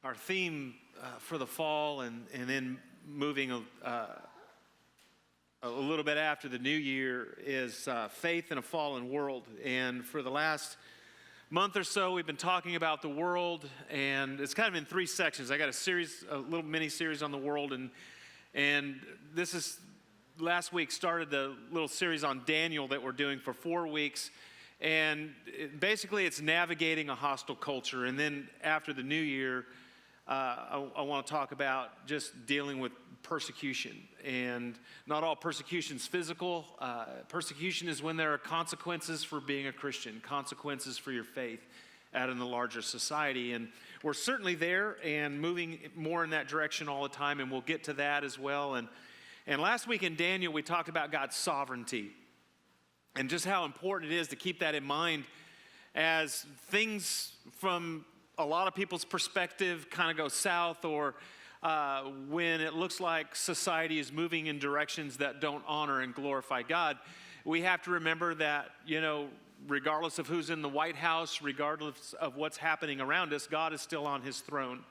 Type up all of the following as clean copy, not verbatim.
Our theme for the fall and then moving a little bit after the new year is faith in a fallen world. And for the last month or so, we've been talking about the world, and it's kind of in three sections. I got a little mini series on the world, and this is last week started the little series on Daniel that we're doing for 4 weeks. And basically, it's navigating a hostile culture. And then after the new year, I want to talk about just dealing with persecution. And not all persecution is physical. Persecution is when there are consequences for being a Christian, consequences for your faith out in the larger society. And we're certainly there and moving more in that direction all the time, and we'll get to that as well. And last week in Daniel, we talked about God's sovereignty and just how important it is to keep that in mind as things from a lot of people's perspective kind of go south, or when it looks like society is moving in directions that don't honor and glorify God. We have to remember that, regardless of who's in the White House, regardless of what's happening around us, God is still on his throne.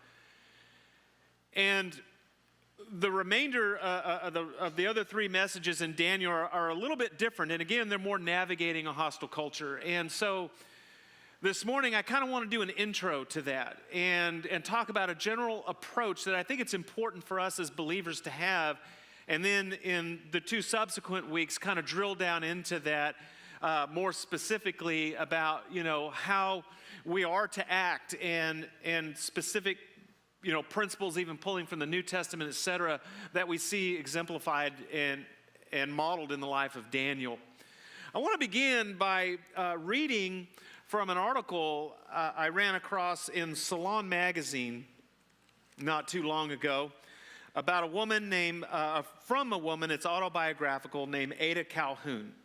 And the remainder of the other three messages in Daniel are a little bit different. And again, they're more navigating a hostile culture. And so this morning, I kind of want to do an intro to that and talk about a general approach that I think it's important for us as believers to have. And then in the 2 subsequent weeks, kind of drill down into that more specifically about, how we are to act and specific, principles even pulling from the New Testament, et cetera, that we see exemplified and modeled in the life of Daniel. I want to begin by reading from an article I ran across in Salon magazine not too long ago about a woman it's autobiographical, named Ada Calhoun.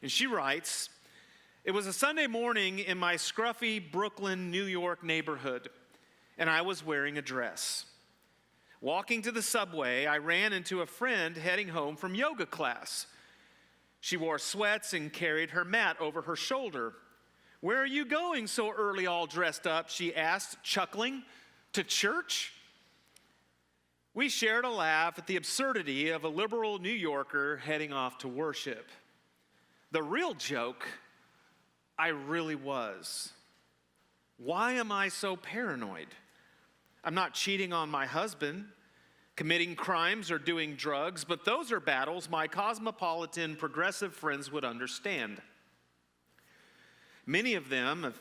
And she writes, "It was a Sunday morning in my scruffy Brooklyn, New York neighborhood, and I was wearing a dress. Walking to the subway, I ran into a friend heading home from yoga class. She wore sweats and carried her mat over her shoulder. 'Where are you going so early all dressed up?' she asked, chuckling. 'To church?' We shared a laugh at the absurdity of a liberal New Yorker heading off to worship. The real joke, I really was. Why am I so paranoid? I'm not cheating on my husband, committing crimes, or doing drugs, but those are battles my cosmopolitan, progressive friends would understand. Many of them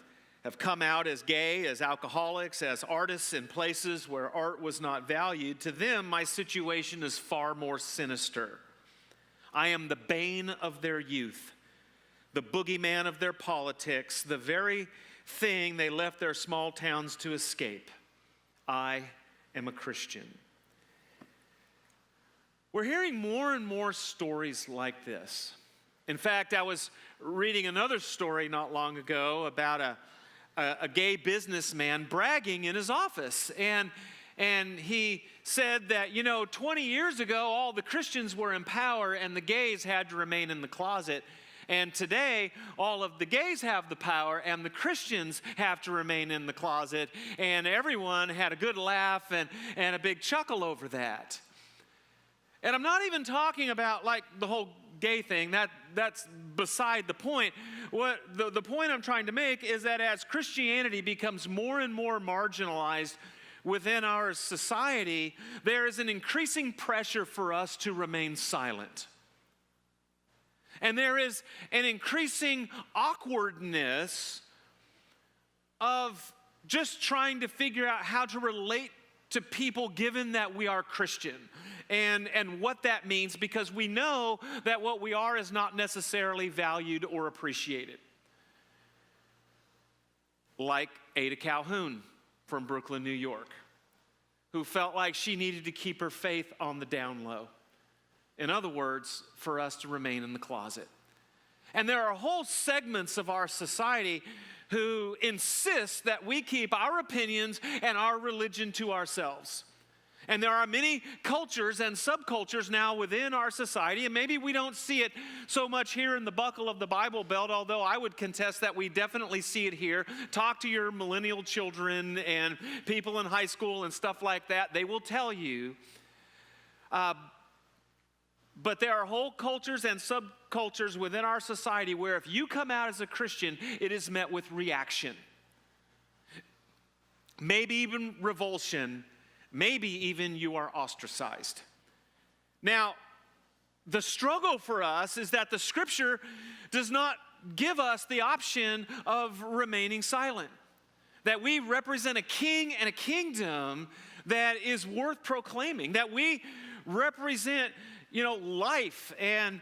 have come out as gay, as alcoholics, as artists in places where art was not valued. To them, my situation is far more sinister. I am the bane of their youth, the boogeyman of their politics, the very thing they left their small towns to escape. I am a Christian." We're hearing more and more stories like this. In fact, I was reading another story not long ago about a gay businessman bragging in his office. And he said that, 20 years ago, all the Christians were in power and the gays had to remain in the closet. And today, all of the gays have the power and the Christians have to remain in the closet. And everyone had a good laugh and a big chuckle over that. And I'm not even talking about like the whole gay thing. That's beside the point. What the point I'm trying to make is that as Christianity becomes more and more marginalized within our society, there is an increasing pressure for us to remain silent. And there is an increasing awkwardness of just trying to figure out how to relate to people given that we are Christian and what that means, because we know that what we are is not necessarily valued or appreciated. Like Ada Calhoun from Brooklyn, New York, who felt like she needed to keep her faith on the down low. In other words, for us to remain in the closet. And there are whole segments of our society who insist that we keep our opinions and our religion to ourselves. And there are many cultures and subcultures now within our society, and maybe we don't see it so much here in the buckle of the Bible Belt, although I would contest that we definitely see it here. Talk to your millennial children and people in high school and stuff like that. They will tell you. But there are whole cultures and subcultures within our society where if you come out as a Christian, it is met with reaction. Maybe even revulsion. Maybe even you are ostracized. Now, the struggle for us is that the Scripture does not give us the option of remaining silent. That we represent a king and a kingdom that is worth proclaiming. That we represent, life and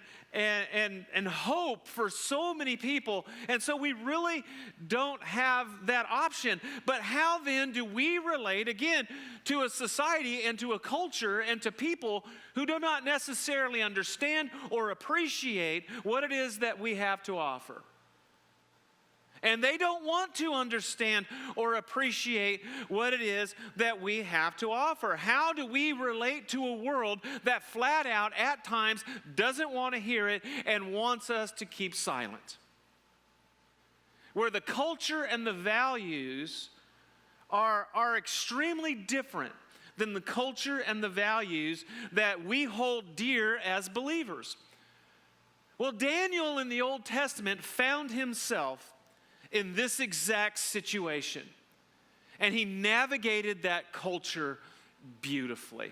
hope for so many people. And so we really don't have that option. But how then do we relate, again, to a society and to a culture and to people who do not necessarily understand or appreciate what it is that we have to offer? And they don't want to understand or appreciate what it is that we have to offer. How do we relate to a world that flat out at times doesn't want to hear it and wants us to keep silent? Where the culture and the values are extremely different than the culture and the values that we hold dear as believers. Well, Daniel in the Old Testament found himself in this exact situation. And he navigated that culture beautifully.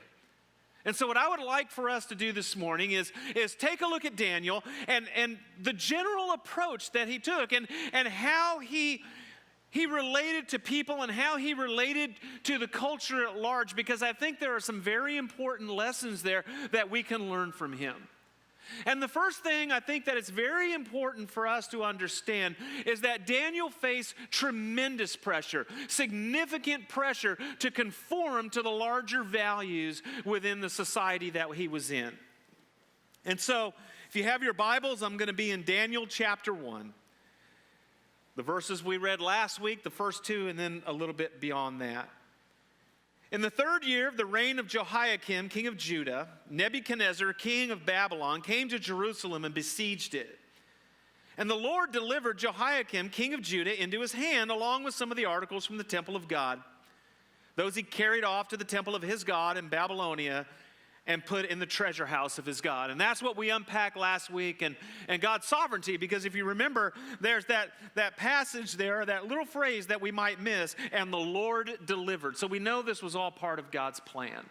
And so what I would like for us to do this morning is take a look at Daniel and the general approach that he took and how he related to people and how he related to the culture at large, because I think there are some very important lessons there that we can learn from him. And the first thing I think that it's very important for us to understand is that Daniel faced tremendous pressure, significant pressure to conform to the larger values within the society that he was in. And so, if you have your Bibles, I'm going to be in Daniel chapter 1. The verses we read last week, the first two, and then a little bit beyond that. In the 3rd year of the reign of Jehoiakim, king of Judah, Nebuchadnezzar, king of Babylon, came to Jerusalem and besieged it. And the Lord delivered Jehoiakim, king of Judah, into his hand, along with some of the articles from the temple of God. Those he carried off to the temple of his God in Babylonia and put in the treasure house of his God. And that's what we unpacked last week, and God's sovereignty, because if you remember, there's that passage there, that little phrase that we might miss, and the Lord delivered. So we know this was all part of God's plan,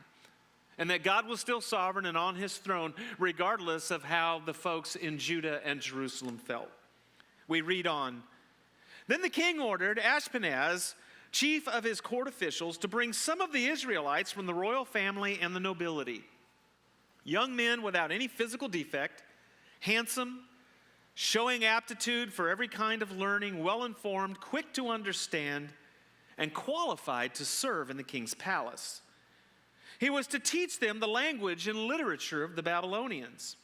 and that God was still sovereign and on his throne, regardless of how the folks in Judah and Jerusalem felt. We read on. Then the king ordered Ashpenaz, chief of his court officials, to bring some of the Israelites from the royal family and the nobility. Young men without any physical defect, handsome, showing aptitude for every kind of learning, well-informed, quick to understand, and qualified to serve in the king's palace. He was to teach them the language and literature of the Babylonians.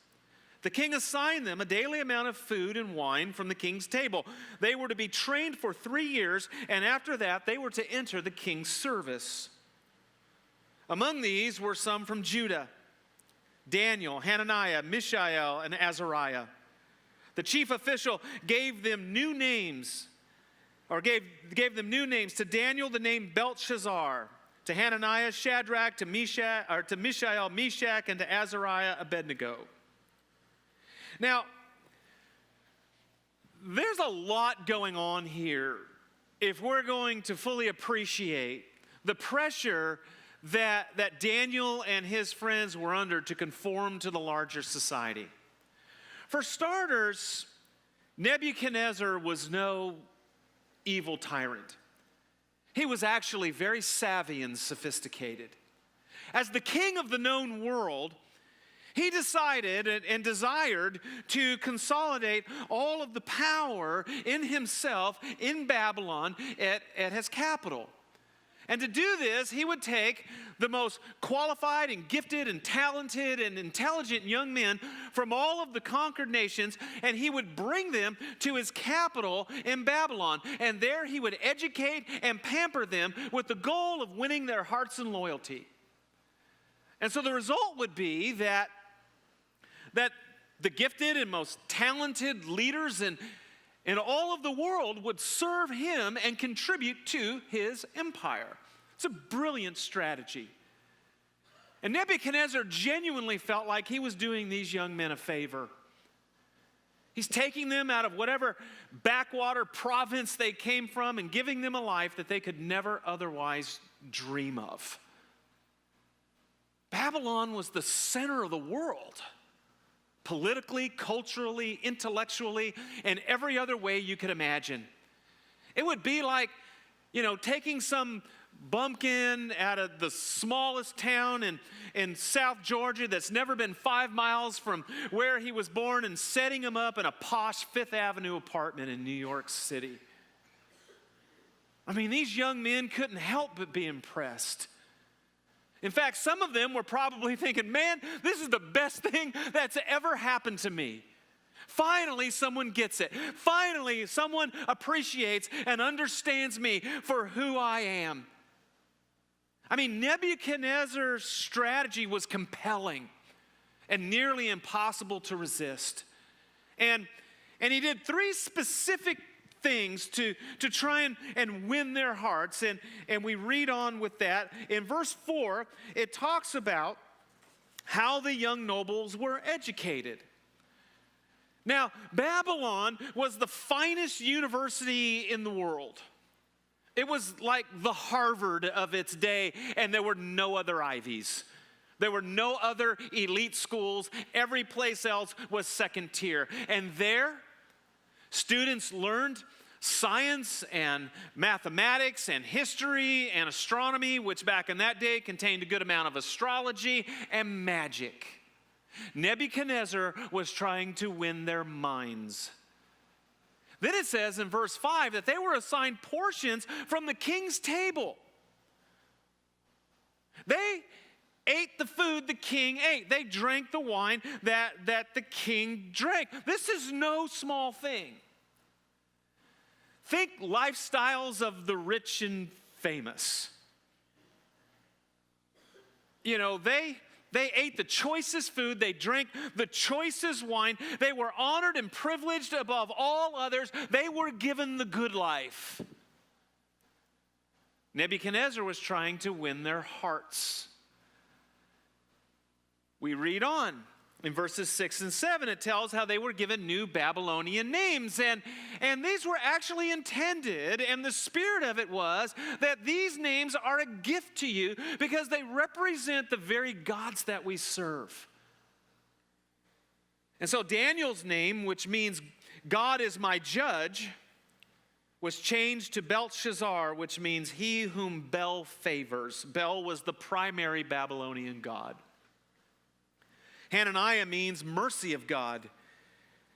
The king assigned them a daily amount of food and wine from the king's table. They were to be trained for 3 years, and after that, they were to enter the king's service. Among these were some from Judah: Daniel, Hananiah, Mishael, and Azariah. The chief official gave them new names, gave them new names. To Daniel, the name Belteshazzar. To Hananiah, Shadrach. To Mishael, Meshach. And to Azariah, Abednego. Now, there's a lot going on here if we're going to fully appreciate the pressure that Daniel and his friends were under to conform to the larger society. For starters, Nebuchadnezzar was no evil tyrant. He was actually very savvy and sophisticated. As the king of the known world, he decided and desired to consolidate all of the power in himself in Babylon at his capital. And to do this, he would take the most qualified and gifted and talented and intelligent young men from all of the conquered nations, and he would bring them to his capital in Babylon. And there he would educate and pamper them with the goal of winning their hearts and loyalty. And so the result would be that the gifted and most talented leaders in all of the world would serve him and contribute to his empire. It's a brilliant strategy. And Nebuchadnezzar genuinely felt like he was doing these young men a favor. He's taking them out of whatever backwater province they came from and giving them a life that they could never otherwise dream of. Babylon was the center of the world, politically, culturally, intellectually, and every other way you could imagine. It would be like, taking some bumpkin out of the smallest town in South Georgia that's never been 5 miles from where he was born and setting him up in a posh Fifth Avenue apartment in New York City. I mean, these young men couldn't help but be impressed. In fact, some of them were probably thinking, man, this is the best thing that's ever happened to me. Finally, someone gets it. Finally, someone appreciates and understands me for who I am. I mean, Nebuchadnezzar's strategy was compelling and nearly impossible to resist. And he did 3 specific things to try and win their hearts. And we read on with that. In verse 4, it talks about how the young nobles were educated. Now, Babylon was the finest university in the world. It was like the Harvard of its day, and there were no other Ivies. There were no other elite schools. Every place else was second tier. And there, students learned science and mathematics and history and astronomy, which back in that day contained a good amount of astrology and magic. Nebuchadnezzar was trying to win their minds. Then it says in verse 5 that they were assigned portions from the king's table. They ate the food the king ate. They drank the wine that the king drank. This is no small thing. Think lifestyles of the rich and famous. They ate the choicest food. They drank the choicest wine. They were honored and privileged above all others. They were given the good life. Nebuchadnezzar was trying to win their hearts. We read on. In verses 6 and 7, it tells how they were given new Babylonian names. And these were actually intended, and the spirit of it was that these names are a gift to you because they represent the very gods that we serve. And so Daniel's name, which means God is my judge, was changed to Belshazzar, which means he whom Bel favors. Bel was the primary Babylonian god. Hananiah means mercy of God.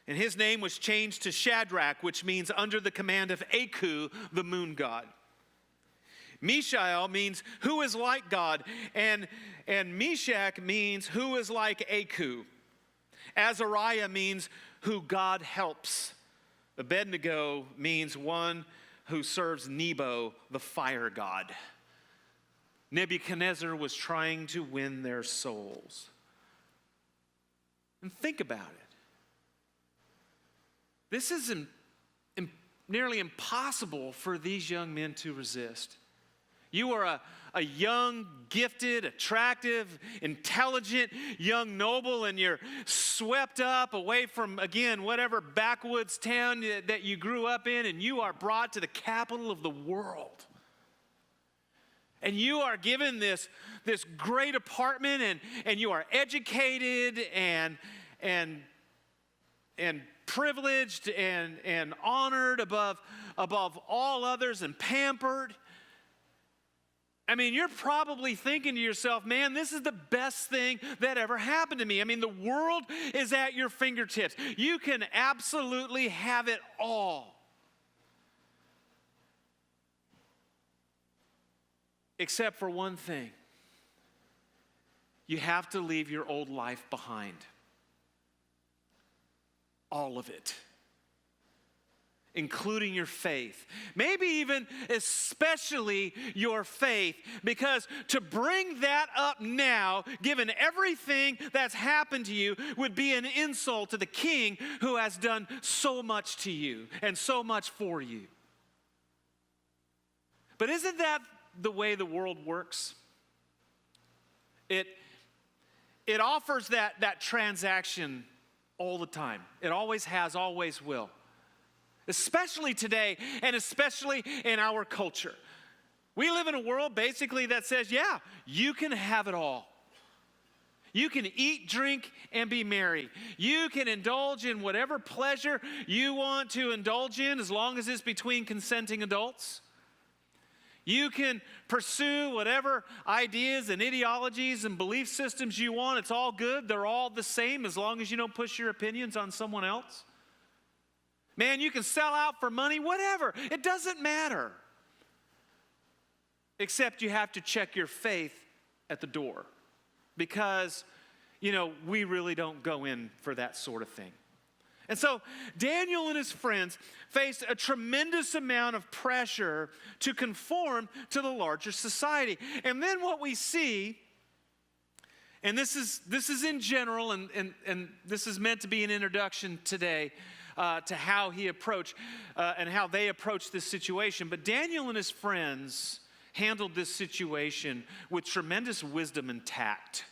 And his name was changed to Shadrach, which means under the command of Aku, the moon god. Mishael means who is like God. And Meshach means who is like Aku. Azariah means who God helps. Abednego means one who serves Nebo, the fire god. Nebuchadnezzar was trying to win their souls. And think about it. This is nearly impossible for these young men to resist. You are a young, gifted, attractive, intelligent young noble, and you're swept up away from, again, whatever backwoods town that you grew up in, and you are brought to the capital of the world. And you are given this great apartment, and you are educated and privileged and honored above all others and pampered. I mean, you're probably thinking to yourself, man, this is the best thing that ever happened to me. I mean, the world is at your fingertips. You can absolutely have it all. Except for one thing. You have to leave your old life behind. All of it. including your faith. Maybe even especially your faith, because to bring that up now, given everything that's happened to you, would be an insult to the King who has done so much to you and so much for you. But isn't that the way the world works? It offers that transaction all the time. It always has, always will. Especially today, and especially in our culture. We live in a world basically that says, yeah, you can have it all. You can eat, drink, and be merry. You can indulge in whatever pleasure you want to indulge in as long as it's between consenting adults. You can pursue whatever ideas and ideologies and belief systems you want. It's all good. They're all the same as long as you don't push your opinions on someone else. Man, you can sell out for money, whatever. It doesn't matter. Except you have to check your faith at the door. Because, we really don't go in for that sort of thing. And so Daniel and his friends faced a tremendous amount of pressure to conform to the larger society. And then what we see, and this is in general, and this is meant to be an introduction today to how he approached and how they approached this situation. But Daniel and his friends handled this situation with tremendous wisdom and tact.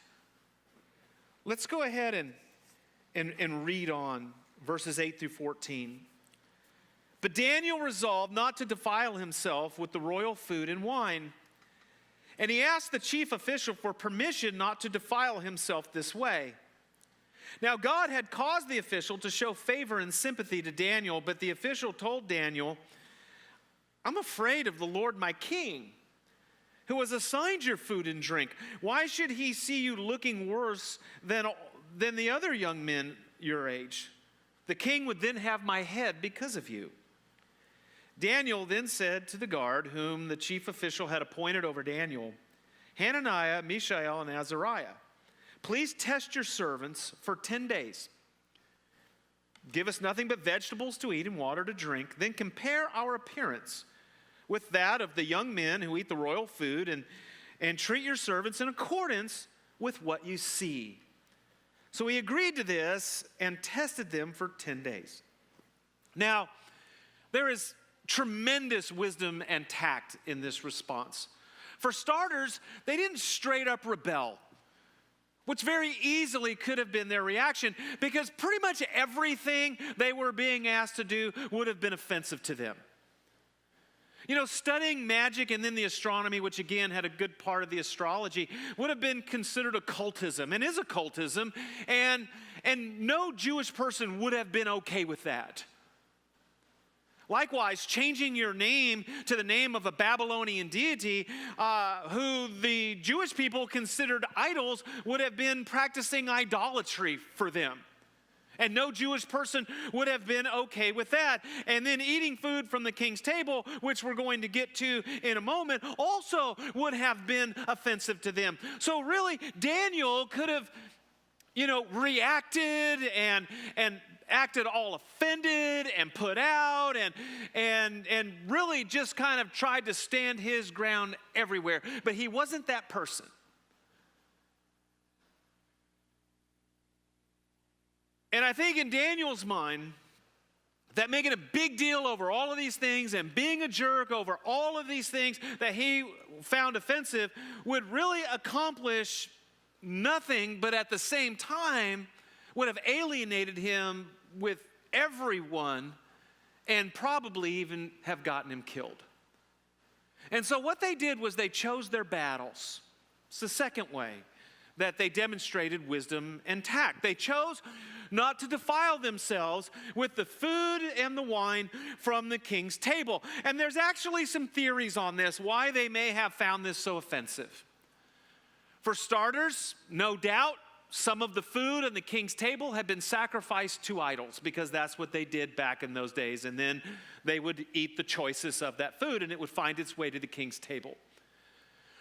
Let's go ahead and read on. Verses 8 through 14. But Daniel resolved not to defile himself with the royal food and wine. And he asked the chief official for permission not to defile himself this way. Now God had caused the official to show favor and sympathy to Daniel, but the official told Daniel, I'm afraid of the Lord my king, who has assigned your food and drink. Why should he see you looking worse than the other young men your age? The king would then have my head because of you. Daniel then said to the guard, whom the chief official had appointed over Daniel, Hananiah, Mishael, and Azariah, please test your servants for 10 days. Give us nothing but vegetables to eat and water to drink. Then compare our appearance with that of the young men who eat the royal food, and treat your servants in accordance with what you see. So he agreed to this and tested them for 10 days. Now, there is tremendous wisdom and tact in this response. For starters, they didn't straight up rebel, which very easily could have been their reaction, because pretty much everything they were being asked to do would have been offensive to them. Studying magic and then the astronomy, which again had a good part of the astrology, would have been considered occultism and is occultism, and no Jewish person would have been okay with that. Likewise, changing your name to the name of a Babylonian deity who the Jewish people considered idols would have been practicing idolatry for them. And no Jewish person would have been okay with that. And then eating food from the king's table, which we're going to get to in a moment, also would have been offensive to them. So really, Daniel could have, reacted and acted all offended and put out and really just kind of tried to stand his ground everywhere. But he wasn't that person. And I think in Daniel's mind, that making a big deal over all of these things and being a jerk over all of these things that he found offensive would really accomplish nothing, but at the same time would have alienated him with everyone and probably even have gotten him killed. And so what they did was they chose their battles. It's the second way that they demonstrated wisdom and tact. They chose not to defile themselves with the food and the wine from the king's table. And there's actually some theories on this, why they may have found this so offensive. For starters, no doubt, some of the food on the king's table had been sacrificed to idols, because that's what they did back in those days. And then they would eat the choicest of that food, and it would find its way to the king's table.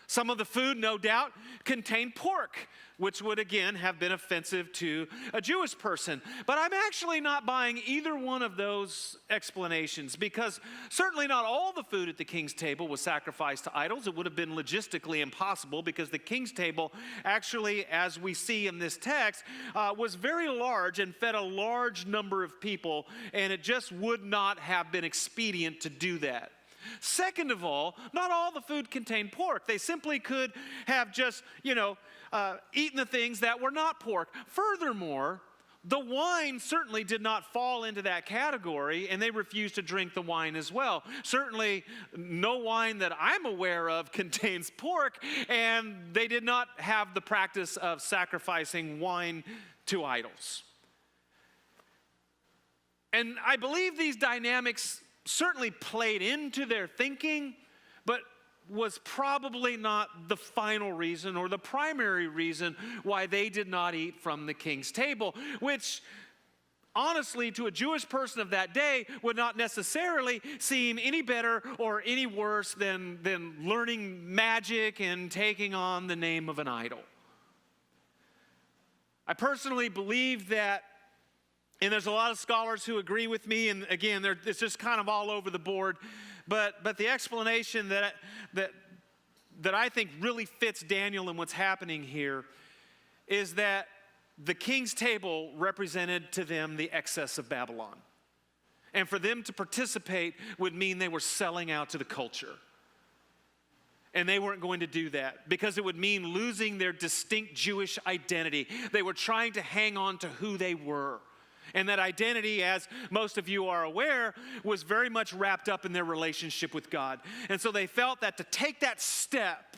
Some of the food, no doubt, contained pork, which would again have been offensive to a Jewish person. But I'm actually not buying either one of those explanations, because certainly not all the food at the king's table was sacrificed to idols. It would have been logistically impossible, because the king's table actually, as we see in this text, was very large and fed a large number of people, and it just would not have been expedient to do that. Second of all, not all the food contained pork. They simply could have just, eaten the things that were not pork. Furthermore, the wine certainly did not fall into that category, and they refused to drink the wine as well. Certainly, no wine that I'm aware of contains pork, and they did not have the practice of sacrificing wine to idols. And I believe these dynamics certainly played into their thinking, but was probably not the final reason or the primary reason why they did not eat from the king's table, which honestly, to a Jewish person of that day, would not necessarily seem any better or any worse than learning magic and taking on the name of an idol. I personally believe that, and there's a lot of scholars who agree with me, and again, it's just kind of all over the board. But the explanation that I think really fits Daniel and what's happening here is that the king's table represented to them the excess of Babylon. And for them to participate would mean they were selling out to the culture. And they weren't going to do that, because it would mean losing their distinct Jewish identity. They were trying to hang on to who they were. And that identity, as most of you are aware, was very much wrapped up in their relationship with God. And so they felt that to take that step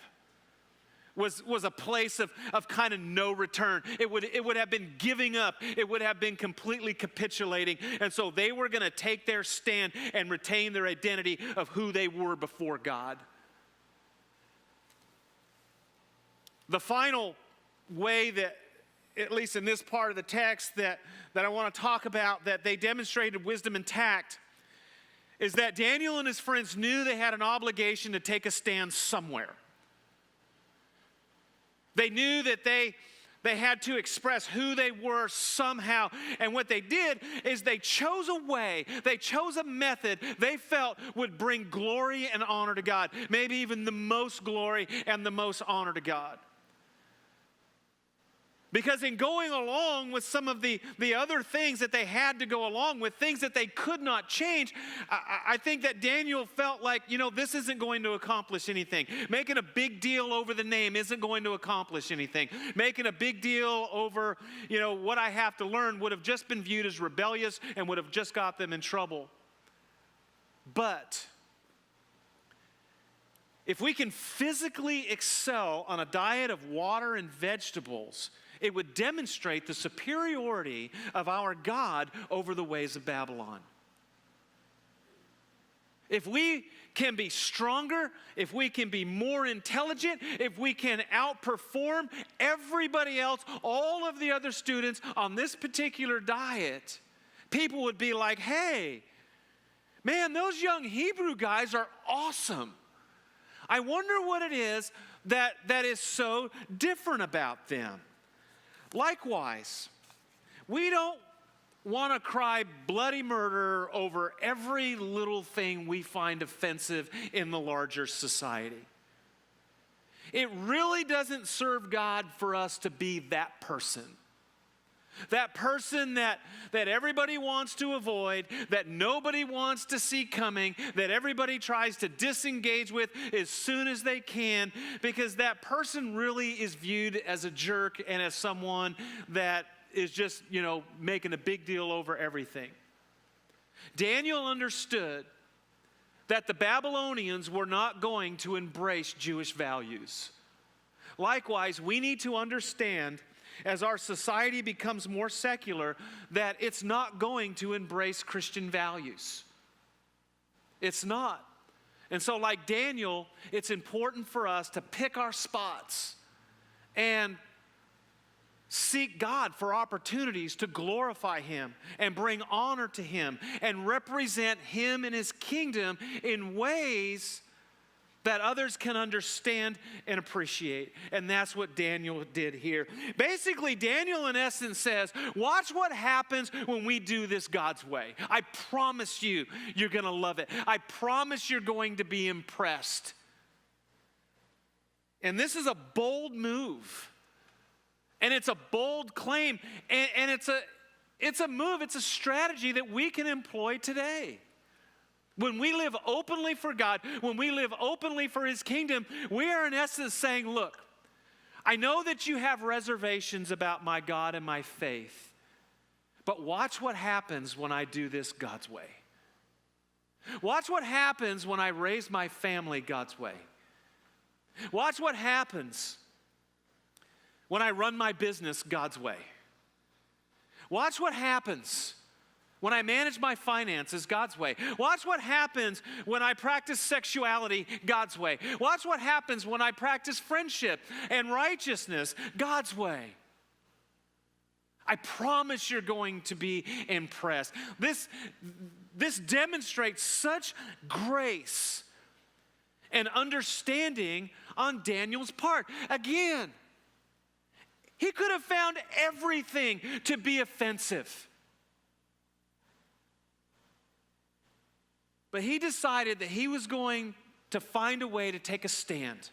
was a place of kind of no return. It would have been giving up. It would have been completely capitulating. And so they were going to take their stand and retain their identity of who they were before God. The final way that, at least in this part of the text, that I want to talk about, that they demonstrated wisdom and tact, is that Daniel and his friends knew they had an obligation to take a stand somewhere. They knew that they had to express who they were somehow. And what they did is they chose a way, they chose a method they felt would bring glory and honor to God. Maybe even the most glory and the most honor to God. Because in going along with some of the other things that they had to go along with, things that they could not change, I think that Daniel felt like, this isn't going to accomplish anything. Making a big deal over the name isn't going to accomplish anything. Making a big deal over, what I have to learn would have just been viewed as rebellious and would have just got them in trouble. But if we can physically excel on a diet of water and vegetables, it would demonstrate the superiority of our God over the ways of Babylon. If we can be stronger, if we can be more intelligent, if we can outperform everybody else, all of the other students on this particular diet, people would be like, hey, man, those young Hebrew guys are awesome. I wonder what it is that is so different about them. Likewise, we don't want to cry bloody murder over every little thing we find offensive in the larger society. It really doesn't serve God for us to be that person. That person that everybody wants to avoid, that nobody wants to see coming, that everybody tries to disengage with as soon as they can, because that person really is viewed as a jerk and as someone that is just, making a big deal over everything. Daniel understood that the Babylonians were not going to embrace Jewish values. Likewise, we need to understand, as our society becomes more secular, that it's not going to embrace Christian values. It's not. And so, like Daniel, it's important for us to pick our spots and seek God for opportunities to glorify Him and bring honor to Him and represent Him and His kingdom in ways that others can understand and appreciate. And that's what Daniel did here. Basically, Daniel in essence says, watch what happens when we do this God's way. I promise you, you're going to love it. I promise you're going to be impressed. And this is a bold move. And it's a bold claim. And it's a move, it's a strategy that we can employ today. When we live openly for God, when we live openly for His kingdom, we are in essence saying, look, I know that you have reservations about my God and my faith, but watch what happens when I do this God's way. Watch what happens when I raise my family God's way. Watch what happens when I run my business God's way. Watch what happens when I manage my finances God's way. Watch what happens when I practice sexuality God's way. Watch what happens when I practice friendship and righteousness God's way. I promise you're going to be impressed. This demonstrates such grace and understanding on Daniel's part. Again, he could have found everything to be offensive. But he decided that he was going to find a way to take a stand.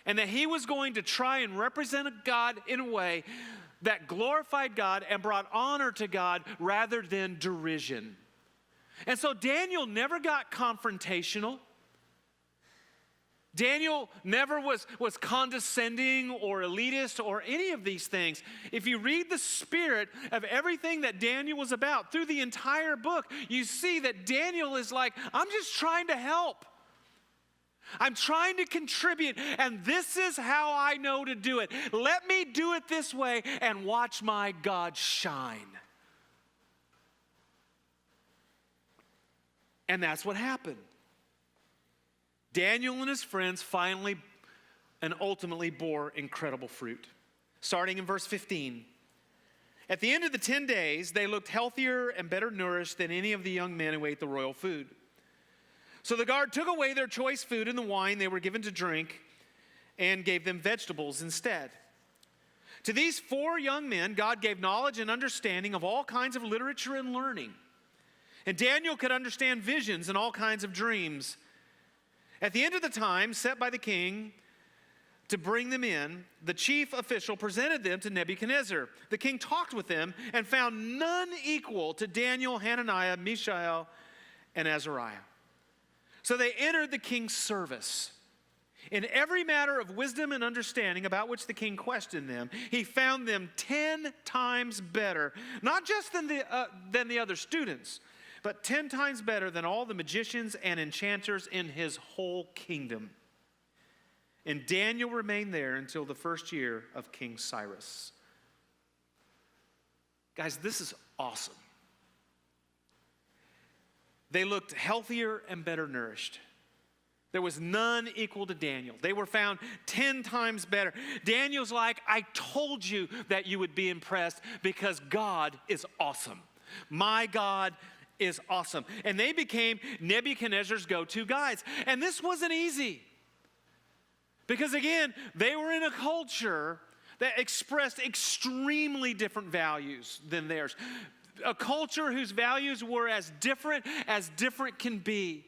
And that he was going to try and represent God in a way that glorified God and brought honor to God rather than derision. And so Daniel never got confrontational. Daniel never was condescending or elitist or any of these things. If you read the spirit of everything that Daniel was about through the entire book, you see that Daniel is like, I'm just trying to help. I'm trying to contribute, and this is how I know to do it. Let me do it this way and watch my God shine. And that's what happened. Daniel and his friends finally and ultimately bore incredible fruit. Starting in verse 15. At the end of the 10 days, they looked healthier and better nourished than any of the young men who ate the royal food. So the guard took away their choice food and the wine they were given to drink and gave them vegetables instead. To these 4 young men, God gave knowledge and understanding of all kinds of literature and learning. And Daniel could understand visions and all kinds of dreams. At the end of the time set by the king to bring them in, the chief official presented them to Nebuchadnezzar. The king talked with them and found none equal to Daniel, Hananiah, Mishael, and Azariah. So they entered the king's service. In every matter of wisdom and understanding about which the king questioned them, he found them 10 times better, not just than the other students, but 10 times better than all the magicians and enchanters in his whole kingdom. And Daniel remained there until the first year of King Cyrus. Guys, this is awesome. They looked healthier and better nourished. There was none equal to Daniel. They were found 10 times better. Daniel's like, I told you that you would be impressed because God is awesome. My God is awesome. And they became Nebuchadnezzar's go-to guys. And this wasn't easy. Because again, they were in a culture that expressed extremely different values than theirs. A culture whose values were as different can be.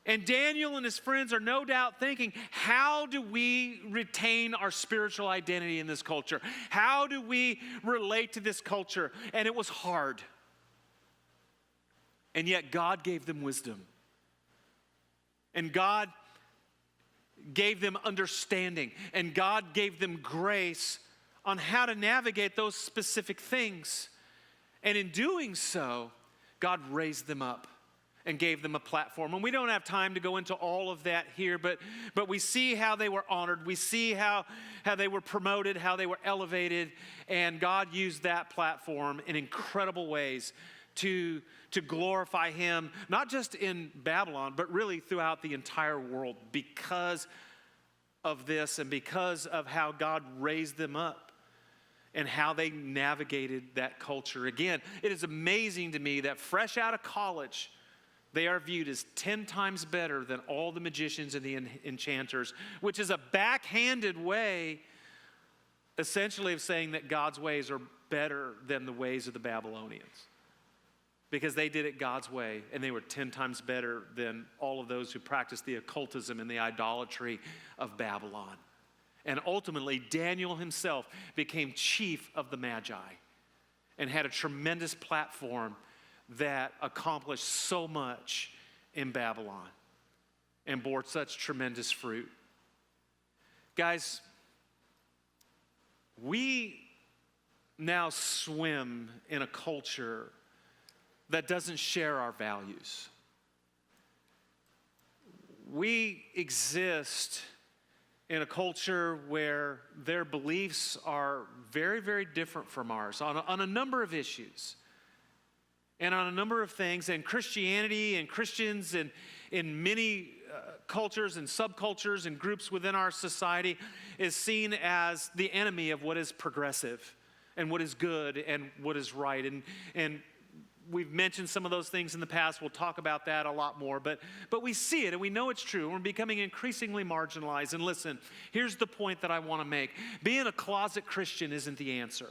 And Daniel and his friends are no doubt thinking, how do we retain our spiritual identity in this culture? How do we relate to this culture? And it was hard. And yet God gave them wisdom. And God gave them understanding. And God gave them grace on how to navigate those specific things. And in doing so, God raised them up and gave them a platform. And we don't have time to go into all of that here, but we see how they were honored. We see how they were promoted, how they were elevated, and God used that platform in incredible ways to glorify him, not just in Babylon, but really throughout the entire world because of this and because of how God raised them up and how they navigated that culture. Again, it is amazing to me that fresh out of college, They are viewed as 10 times better than all the magicians and the enchanters, which is a backhanded way, essentially, of saying that God's ways are better than the ways of the Babylonians. Because they did it God's way, and they were 10 times better than all of those who practiced the occultism and the idolatry of Babylon. And ultimately, Daniel himself became chief of the Magi and had a tremendous platform that accomplished so much in Babylon and bore such tremendous fruit. Guys, we now swim in a culture that doesn't share our values. We exist in a culture where their beliefs are very, very different from ours on a number of issues and on a number of things. And Christianity and Christians in many cultures and subcultures and groups within our society is seen as the enemy of what is progressive and what is good and what is right. And we've mentioned some of those things in the past. We'll talk about that a lot more. But we see it and we know it's true. We're becoming increasingly marginalized. And listen, here's the point that I want to make. Being a closet Christian isn't the answer.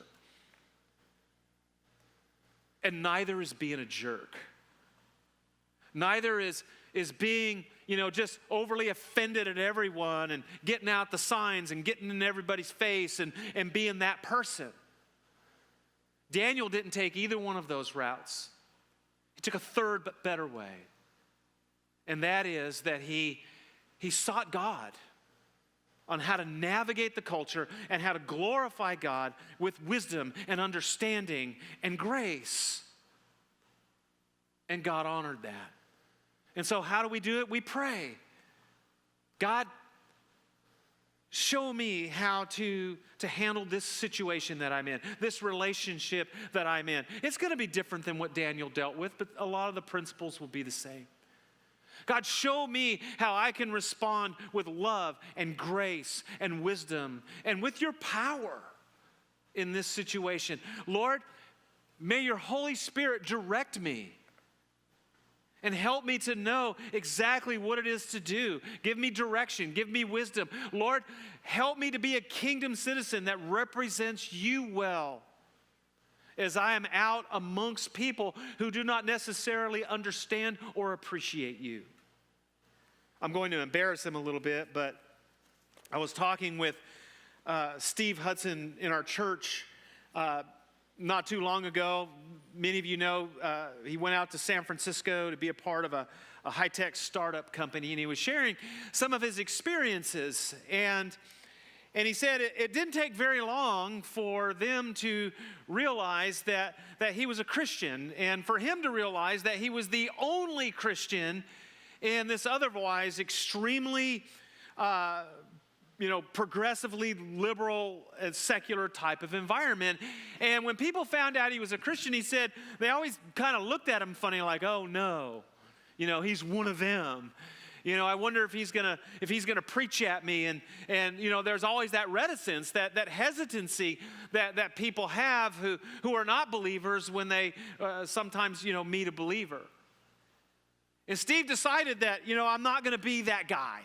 And neither is being a jerk. Neither is being, just overly offended at everyone and getting out the signs and getting in everybody's face and being that person. Daniel didn't take either one of those routes. He took a third but better way. And that is that he sought God on how to navigate the culture and how to glorify God with wisdom and understanding and grace. And God honored that. And so how do we do it? We pray. God, show me how to handle this situation that I'm in, this relationship that I'm in. It's going to be different than what Daniel dealt with, but a lot of the principles will be the same. God, show me how I can respond with love and grace and wisdom and with your power in this situation. Lord, may your Holy Spirit direct me and help me to know exactly what it is to do. Give me direction. Give me wisdom. Lord, help me to be a kingdom citizen that represents you well as I am out amongst people who do not necessarily understand or appreciate you. I'm going to embarrass him a little bit, but I was talking with Steve Hudson in our church not too long ago. Many of you know he went out to San Francisco to be a part of a high-tech startup company, and he was sharing some of his experiences. And he said it didn't take very long for them to realize that he was a Christian, and for him to realize that he was the only Christian in this otherwise extremely progressively liberal and secular type of environment. And when people found out he was a Christian, he said they always kind of looked at him funny, like, oh no, he's one of them. I wonder if he's gonna preach at me. And there's always that reticence, that hesitancy that people have who are not believers when they sometimes meet a believer. And Steve decided that I'm not going to be that guy.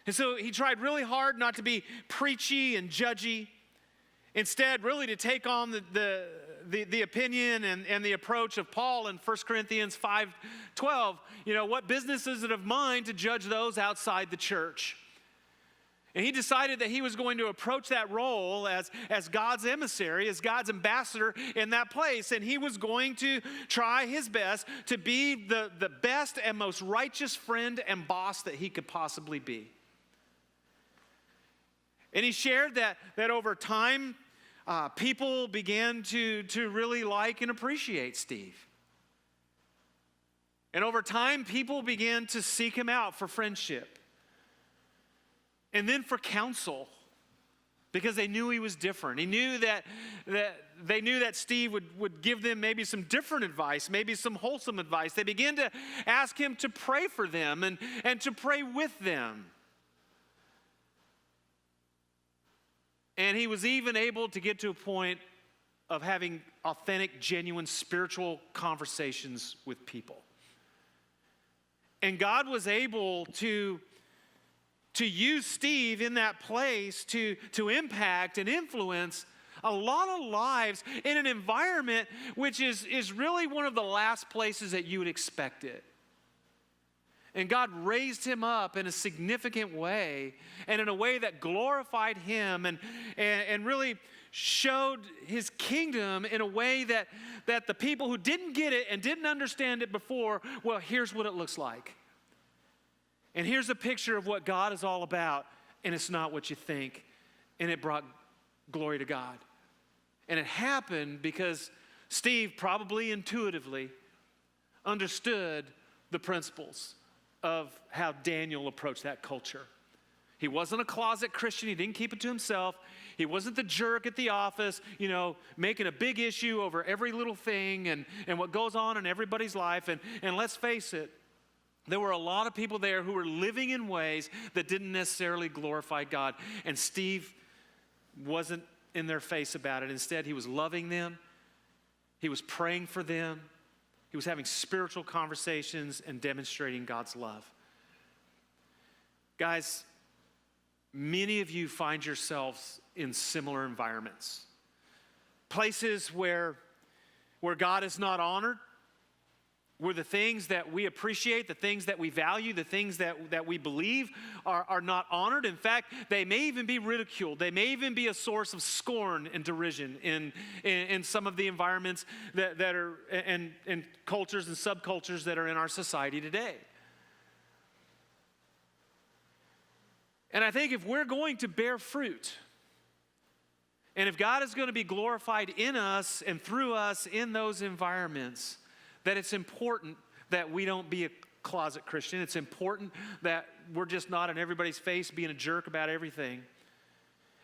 And so he tried really hard not to be preachy and judgy. Instead, really to take on the opinion and the approach of Paul in 1 Corinthians 5:12. What business is it of mine to judge those outside the church? And he decided that he was going to approach that role as God's emissary, as God's ambassador in that place. And he was going to try his best to be the best and most righteous friend and boss that he could possibly be. And he shared that over time, people began to really like and appreciate Steve. And over time, people began to seek him out for friendship. And then for counsel, because they knew he was different. He knew that they knew that Steve would give them maybe some different advice, maybe some wholesome advice. They began to ask him to pray for them and to pray with them. And he was even able to get to a point of having authentic, genuine, spiritual conversations with people. And God was able to use Steve in that place to impact and influence a lot of lives in an environment which is really one of the last places that you would expect it. And God raised him up in a significant way, and in a way that glorified him and really showed his kingdom in a way that the people who didn't get it and didn't understand it before, well, here's what it looks like. And here's a picture of what God is all about, and it's not what you think. And it brought glory to God. And it happened because Steve probably intuitively understood the principles of how Daniel approached that culture. He wasn't a closet Christian. He didn't keep it to himself. He wasn't the jerk at the office, making a big issue over every little thing and what goes on in everybody's life. And let's face it, there were a lot of people there who were living in ways that didn't necessarily glorify God. And Steve wasn't in their face about it. Instead, he was loving them. He was praying for them. He was having spiritual conversations and demonstrating God's love. Guys, many of you find yourselves in similar environments. Places where God is not honored, where the things that we appreciate, the things that we value, the things that we believe are not honored. In fact, they may even be ridiculed. They may even be a source of scorn and derision in some of the environments that are, and cultures and subcultures that are in our society today. And I think if we're going to bear fruit, and if God is going to be glorified in us and through us in those environments, that it's important that we don't be a closet Christian. It's important that we're just not in everybody's face being a jerk about everything.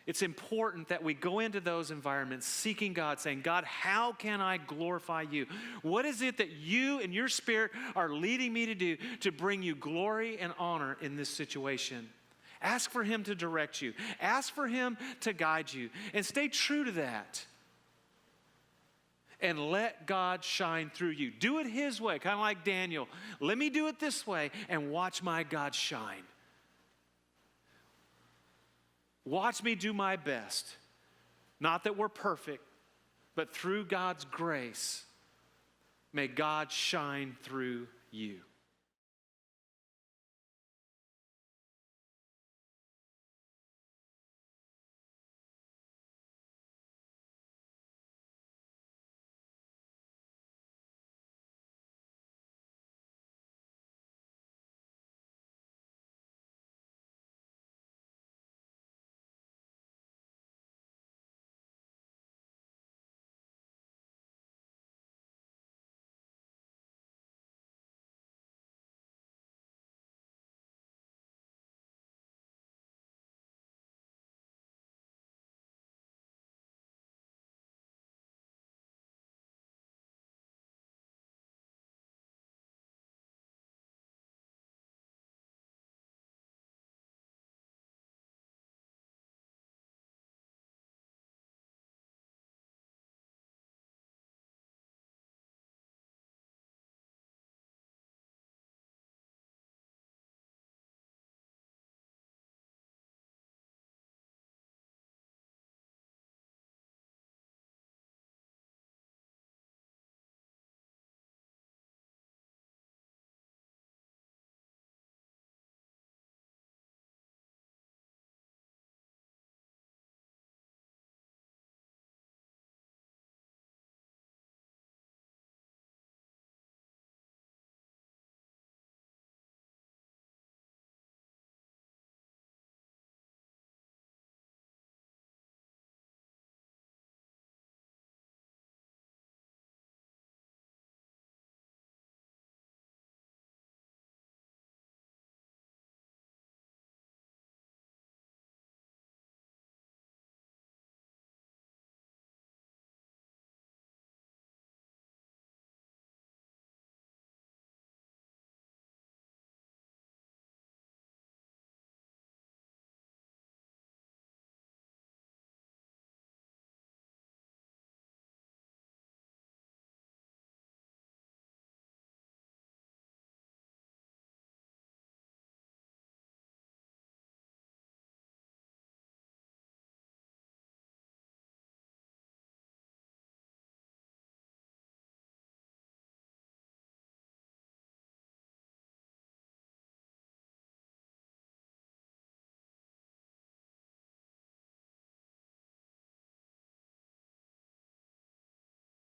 It's important that we go into those environments seeking God, saying, God, how can I glorify you? What is it that you and your Spirit are leading me to do to bring you glory and honor in this situation? Ask for him to direct you. Ask for him to guide you. And stay true to that. And let God shine through you. Do it his way, kind of like Daniel. Let me do it this way and watch my God shine. Watch me do my best. Not that we're perfect, but through God's grace, may God shine through you.